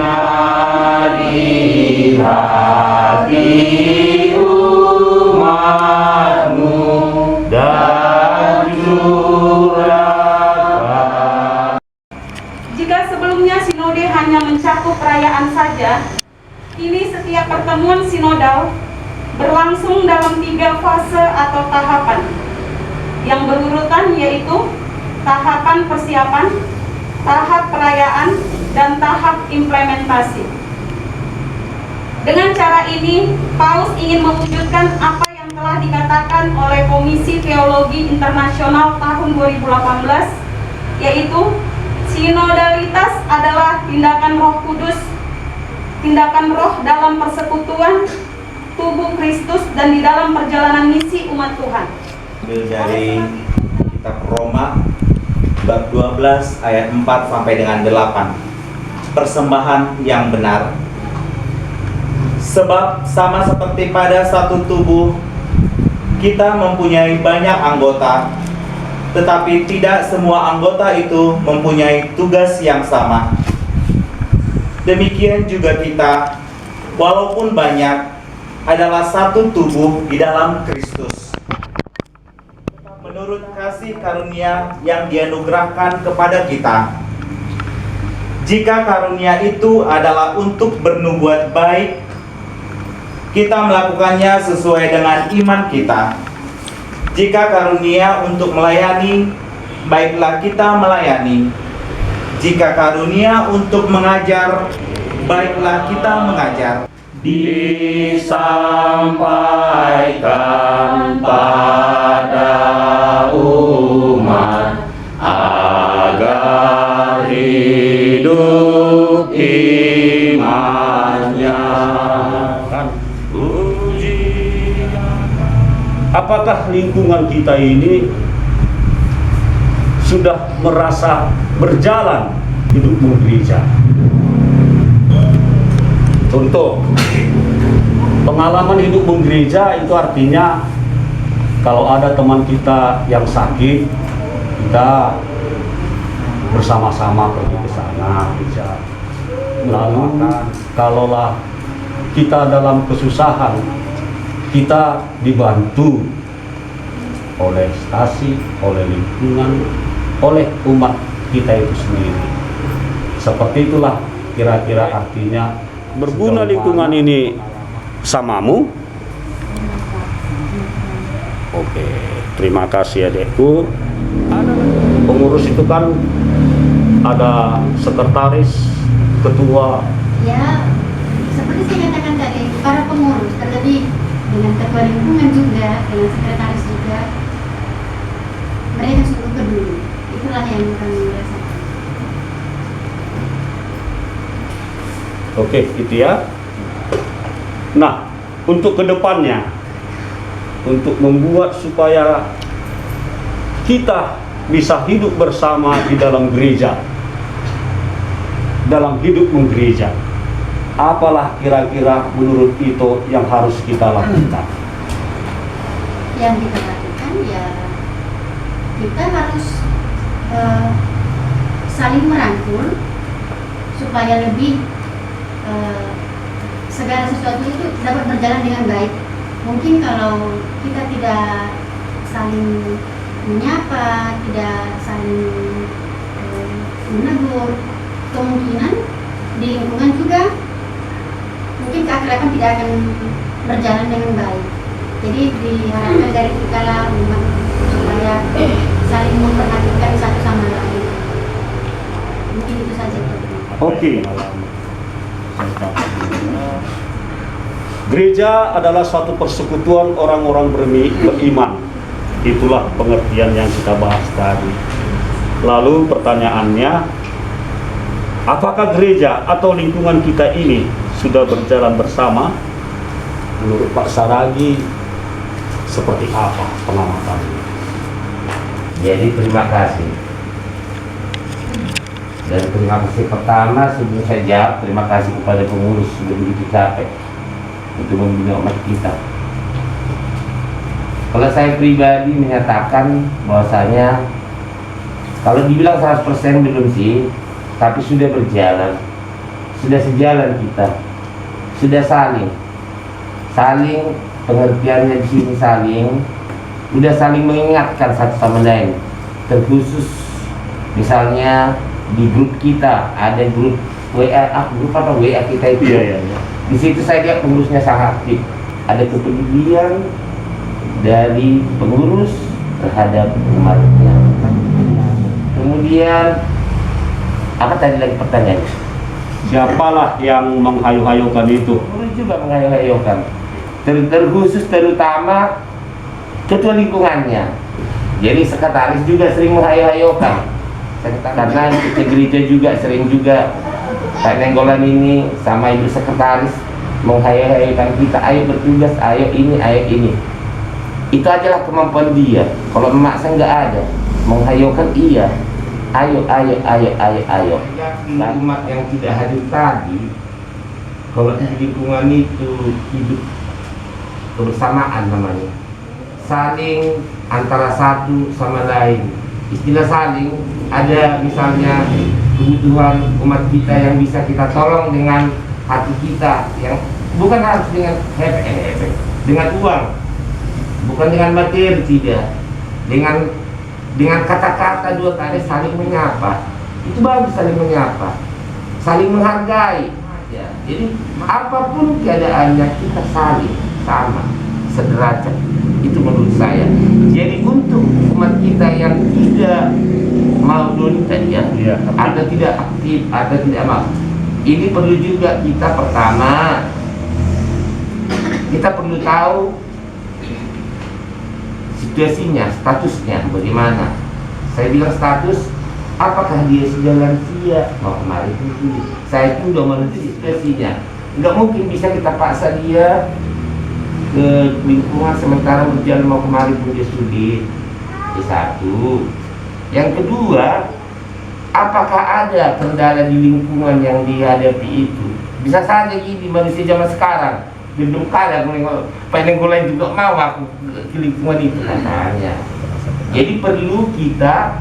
sinar di hati umatmu dan curahkan. Jika sebelumnya sinode hanya mencakup perayaan saja, kini setiap pertemuan sinodal berlangsung dalam 3 fase atau tahapan yang berurutan, yaitu tahapan persiapan, tahap perayaan, dan tahap implementasi. Dengan cara ini, Paus ingin mewujudkan apa yang telah dikatakan oleh Komisi Teologi Internasional tahun 2018, yaitu sinodalitas adalah tindakan Roh Kudus, tindakan roh dalam persekutuan tubuh Kristus dan di dalam perjalanan misi umat Tuhan. Dari kitab Roma bab 12 ayat 4 sampai dengan 8. Persembahan yang benar. Sebab sama seperti pada satu tubuh kita mempunyai banyak anggota, tetapi tidak semua anggota itu mempunyai tugas yang sama. Demikian juga kita, walaupun banyak, adalah satu tubuh di dalam Kristus, menurut kasih karunia yang dianugerahkan kepada kita. Jika karunia itu adalah untuk bernubuat baik, kita melakukannya sesuai dengan iman kita. Jika karunia untuk melayani, baiklah kita melayani. Jika karunia untuk mengajar, baiklah kita mengajar. Disampaikan pada umat agar hidup imannya. Apakah lingkungan kita ini sudah merasa berjalan hidup gereja? Contoh, pengalaman hidup gereja itu artinya kalau ada teman kita yang sakit, kita bersama-sama pergi ke sana, lalu kalaulah kita dalam kesusahan, kita dibantu oleh stasi, oleh lingkungan, oleh umat kita itu sendiri. Seperti itulah kira-kira artinya. Berguna lingkungan ini samamu? Oke, terima kasih adekku. Pengurus itu kan ada sekretaris, ketua. Ya, seperti saya katakan tadi, para pengurus, terlebih dengan ketua lingkungan juga, dengan sekretaris juga, mereka sungguh peduli. Itulah yang kami rasakan. Oke, gitu ya. Nah, untuk kedepannya, untuk membuat supaya kita bisa hidup bersama di dalam gereja, dalam hidup menggereja, apalah kira-kira menurut itu yang harus kita lakukan? Yang kita lakukan ya, kita harus saling merangkul supaya lebih segala sesuatu itu dapat berjalan dengan baik. Mungkin kalau kita tidak saling menyapa, tidak saling menegur, kemungkinan di lingkungan juga mungkin keakraban tidak akan berjalan dengan baik. Jadi diharapkan dari kita lah supaya saling memperhatikan satu sama lain. Mungkin itu saja. Oke. Gereja adalah suatu persekutuan orang-orang beriman. Itulah pengertian yang kita bahas tadi. Lalu pertanyaannya, apakah gereja atau lingkungan kita ini sudah berjalan bersama? Menurut Pak Saragi, seperti apa pengamatannya? Jadi terima kasih. Dan terima kasih pertama sebelum saya jawab, terima kasih kepada pengurus sudah begitu capek untuk membina umat kita. Kalau saya pribadi menyatakan bahwasanya kalau dibilang 100% belum sih, tapi sudah berjalan sudah sejalan kita, sudah saling pengertiannya di sini udah saling mengingatkan satu sama lain. Terkhusus misalnya di grup kita ada grup WA kita itu. Iya. Di situ saya lihat pengurusnya sangat aktif. Ada kepedulian dari pengurus terhadap umatnya. Kemudian apa tadi lagi pertanyaannya? Siapalah yang menghayu-hayukan itu? Pengurus juga menghayu-hayukan. Terkhusus terutama ketua lingkungannya. Jadi sekretaris juga sering menghayu-hayukan. Karena di gereja juga sering juga Pak Nenggolan ini sama ibu sekretaris menghayu-hayukan kita, ayo bertugas, ayo ini. Itu adalah kemampuan dia. Kalau memaksa nggak ada, menghayukan iya. Ayo. Nah, umat yang tidak hadir tadi, kalau di lingkungan itu hidup kebersamaan namanya, saling antara satu sama lain. Istilah saling, ada misalnya kebutuhan umat kita yang bisa kita tolong dengan hati kita, yang bukan harus dengan dengan uang, bukan dengan materi, tidak, dengan kata-kata dua kali saling menyapa. Itu bagus, saling menyapa, saling menghargai ya. Jadi apapun keadaannya kita saling sama, sederajat. Itu menurut saya. Jadi untuk umat kita yang tidak mau dulu tadi ya, atau tidak aktif, atau tidak mau, ini perlu juga kita pertama, kita perlu tahu situasinya, statusnya bagaimana. Saya bilang status, apakah dia sudah lansia? Mau kemarin itu saya itu udah menentukan situasinya. Nggak mungkin bisa kita paksa dia ke lingkungan sementara berjalan mau kemarin pun dia sulit. Itu satu. Yang kedua, apakah ada kendala di lingkungan yang dihadapi itu? Bisa saja gini manusia zaman sekarang belum kada Penenggolan juga mau aku ke lingkungan itu katanya. Jadi perlu kita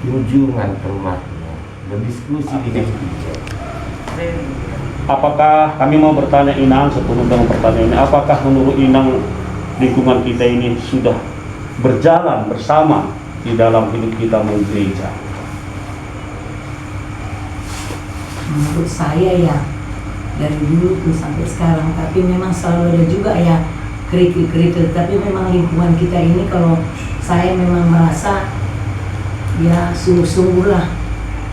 kunjungan ke rumahnya, berdiskusi dengan dia. Apakah kami mau bertanya Inang sebelum dengan pertanyaan ini, apakah menurut Inang lingkungan kita ini sudah berjalan bersama di dalam hidup kita menggereja? Menurut saya ya dari dulu tuh sampai sekarang, tapi memang selalu ada juga ya kerikil-kerikil, tapi memang lingkungan kita ini kalau saya memang merasa ya sungguh-sungguh lah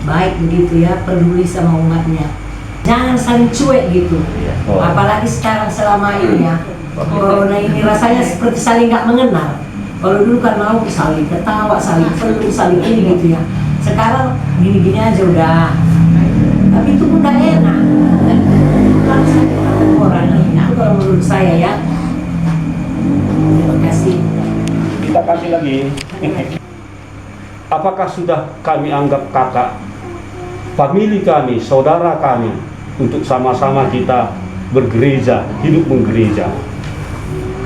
baik begitu ya, peduli sama umatnya, jangan saling cuek gitu. Apalagi sekarang selama ini ya corona ini rasanya seperti saling nggak mengenal. Kalau dulu kan mau saling ketawa, saling peluk, saling ini gitu ya. Sekarang gini-gini aja udah, tapi itu pun udah enak. Kalau orang ini, itu kalau menurut saya ya. Terima kasih. Kita kasih lagi. Apakah sudah kami anggap kakak, famili kami, saudara kami, untuk sama-sama kita bergereja, hidup menggereja?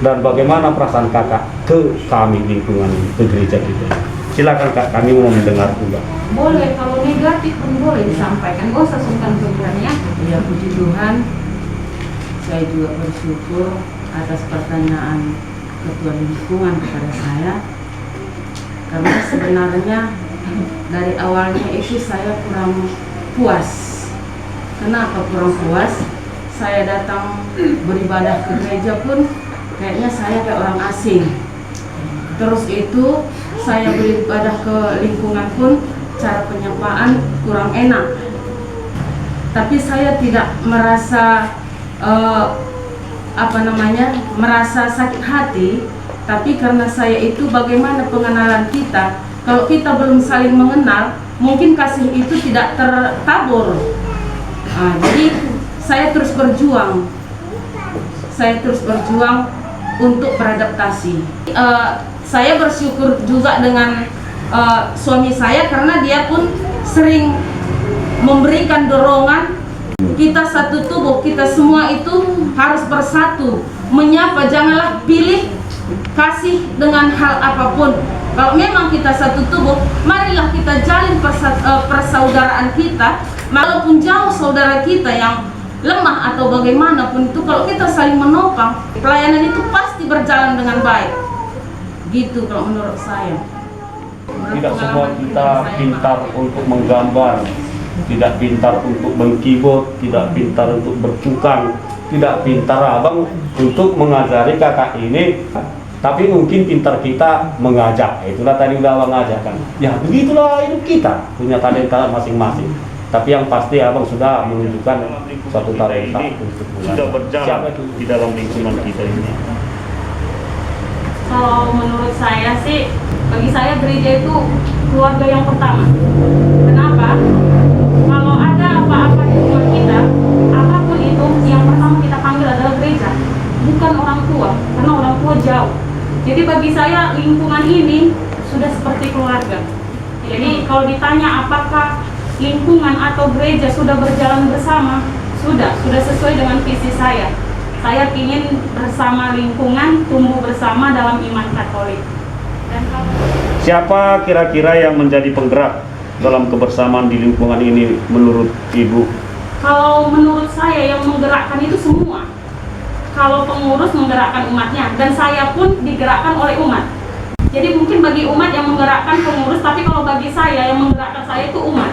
Dan bagaimana perasaan kakak ke kami lingkungan ini, ke gereja kita? Silakan kak, kami mau mendengar juga. Boleh, kalau negatif pun boleh disampaikan, gak usah sungkan-sungkan ya. Ya puji Tuhan, saya juga bersyukur atas pertanyaan ketua lingkungan kepada saya, karena sebenarnya dari awalnya itu saya kurang puas. Kenapa kurang puas? Saya datang beribadah ke gereja pun kayaknya saya kayak orang asing. Terus itu saya beribadah ke lingkungan pun cara penyapaan kurang enak. Tapi saya tidak merasa merasa sakit hati. Tapi karena saya itu bagaimana pengenalan kita, kalau kita belum saling mengenal, mungkin kasih itu tidak tertabur. Jadi saya terus berjuang. Saya terus berjuang untuk beradaptasi. Saya bersyukur juga dengan suami saya karena dia pun sering memberikan dorongan. Kita satu tubuh, kita semua itu harus bersatu, menyapa, janganlah pilih kasih dengan hal apapun. Kalau memang kita satu tubuh, marilah kita jalin persaudaraan kita Walaupun jauh saudara kita yang lemah atau bagaimanapun itu, kalau kita saling menopang, pelayanan itu pasti berjalan dengan baik. Gitu kalau menurut saya. Tidak semua kita pintar untuk menggambar, tidak pintar untuk mengkeyboard, tidak pintar untuk bertukang, tidak pintar abang untuk mengajari kakak ini. Tapi mungkin pintar kita mengajak. Itulah tadi udah abang ajarkan. Ya begitulah hidup kita, punya talenta masing-masing. Tapi yang pasti abang sudah menunjukkan suatu talenta untuk Sudah berjalan di dalam lingkungan kita ini. Kalau menurut saya sih, bagi saya gereja itu keluarga yang pertama. Kenapa? Kalau ada apa-apa di rumah kita, apapun itu, yang pertama kita panggil adalah gereja, bukan orang tua, karena orang tua jauh. Jadi bagi saya lingkungan ini sudah seperti keluarga. Jadi kalau ditanya apakah lingkungan atau gereja sudah berjalan bersama, sudah sesuai dengan visi saya. Saya ingin bersama lingkungan, tumbuh bersama dalam iman Katolik. Dan Siapa kira-kira yang menjadi penggerak dalam kebersamaan di lingkungan ini menurut Ibu? kalau menurut saya yang menggerakkan itu semua. Kalau pengurus menggerakkan umatnya, dan saya pun digerakkan oleh umat. Jadi mungkin bagi umat yang menggerakkan pengurus, tapi kalau bagi saya yang menggerakkan saya itu umat.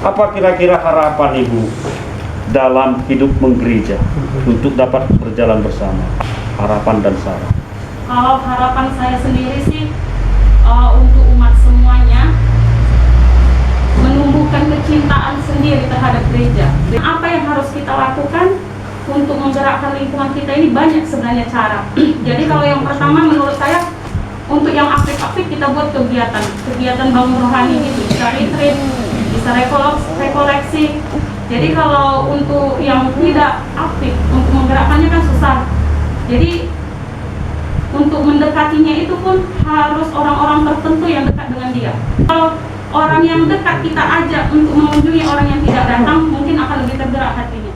Apa kira-kira harapan Ibu dalam hidup menggereja untuk dapat berjalan bersama? Harapan dan saran. Kalau harapan saya sendiri sih untuk umat semuanya menumbuhkan kecintaan sendiri terhadap gereja. Dan apa yang harus kita lakukan untuk menggerakkan lingkungan kita ini banyak sebenarnya cara. Jadi kalau yang pertama menurut saya, untuk yang aktif-aktif kita buat kegiatan bangun rohani gitu, bisa retreat, bisa rekoleksi. Jadi kalau untuk yang tidak aktif, untuk menggerakkannya kan susah. Jadi untuk mendekatinya itu pun harus orang-orang tertentu yang dekat dengan dia. Kalau orang yang dekat kita ajak untuk mengunjungi orang yang tidak datang, mungkin akan lebih tergerak hatinya.